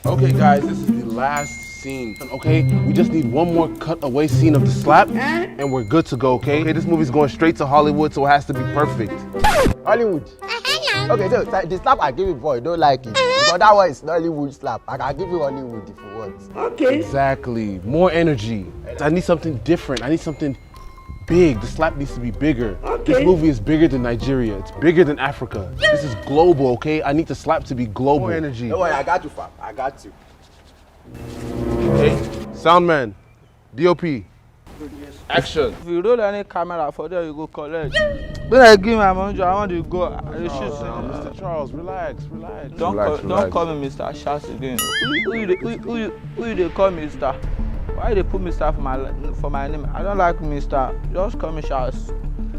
Okay, guys, this is the last scene. Okay, we just need one more cutaway scene of the slap, and we're good to go. Okay, this movie's going straight to Hollywood, so it has to be perfect. Hollywood. Okay, so the slap I give you before, you don't like it. Because that one is Hollywood slap. I can give you Hollywood if you want. Okay. Exactly. More energy. I need something different. I need something big. The slap needs to be bigger. Okay. This movie is bigger than Nigeria. It's bigger than Africa. This is global, okay? I need the slap to be global. More energy. Don't worry, I got you, fam. I got you. Okay. Soundman. DOP. Action. If you roll any camera for there, you go collect. When I give my money, I want to go. Mr. Charles, relax. Don't call me Mr. Shas again. Who you they call Mr.? Why they put Mr. for my name? I don't like Mr. Just call me Shas.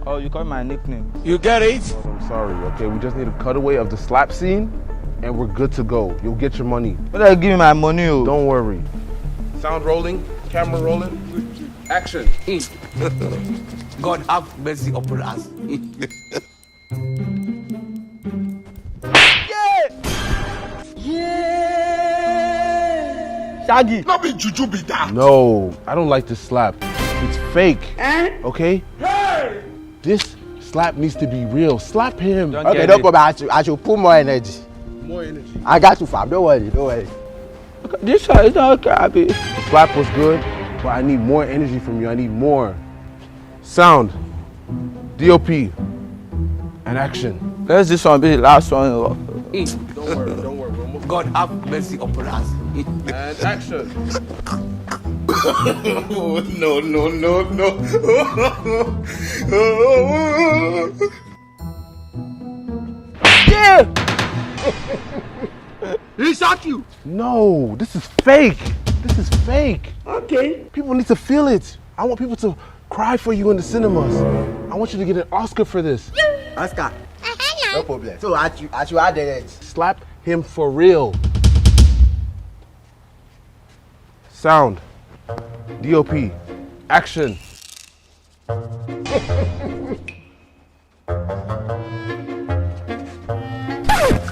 Or you call my nickname. You get it? I'm sorry, okay? We just need a cutaway of the slap scene, and we're good to go. You'll get your money. When I give me my money, oh. Don't worry. Sound rolling, camera rolling. Action. God have mercy upon us. Shaggy. Not be juju be that. No, I don't like this slap. It's fake. Okay? Hey! This slap needs to be real. Slap him. Okay, don't go back. I should put more energy. More energy. I got you, fam. Don't worry. This one is not okay. The slap was good, but I need more energy from you. I need more. Sound. DOP. And action. Let's this one be the last one. Don't worry. We're almost God have mercy upon us. And action. No. Yeah! He shot you. No, this is fake. Okay. People need to feel it. I want people to cry for you in the cinemas. I want you to get an Oscar for this. Oscar. No problem. So I should add the edge. Slap him for real. Sound. DOP. Action.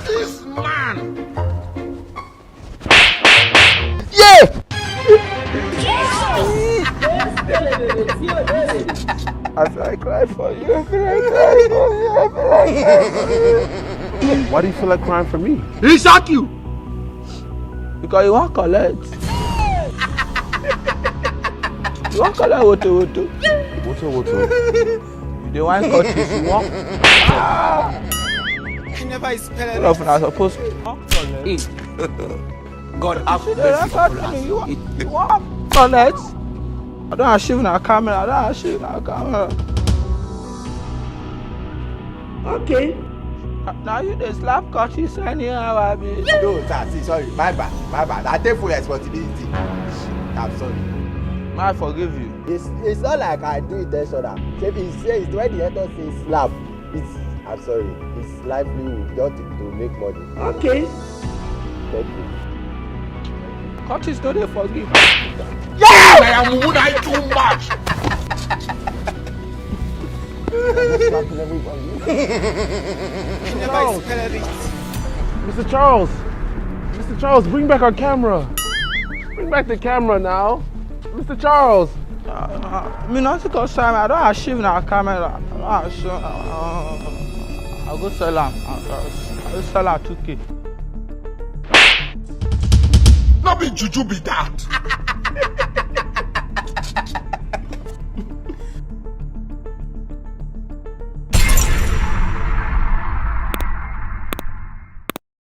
This man. Yeah! I feel like crying for you. Why do you feel like crying for me? He shot you. Because you want collect. You want collect woto. Woto. You want cut this, you want. He never is spelling. All of us are supposed to collect. God have You mercy upon us. want collect? I don't achieve na camera. Okay. Now you the slap coaches anyhow, I mean. No, sir, see, sorry. My bad. I take full responsibility. I'm sorry. I forgive you. It's not like I do intentional. If he says when the editor says slap, I'm sorry. It's livelihood, not to make money. Okay. Thank you. Coaches don't they forgive. I am would I too much. Slapping everybody. He never is spelling it. Mr. Charles, bring back our camera. Bring back the camera now. Mr. Charles. Me not to cause time. I don't achieve na camera. I'll go sell am. I'll sell am 2K. Not be juju be that.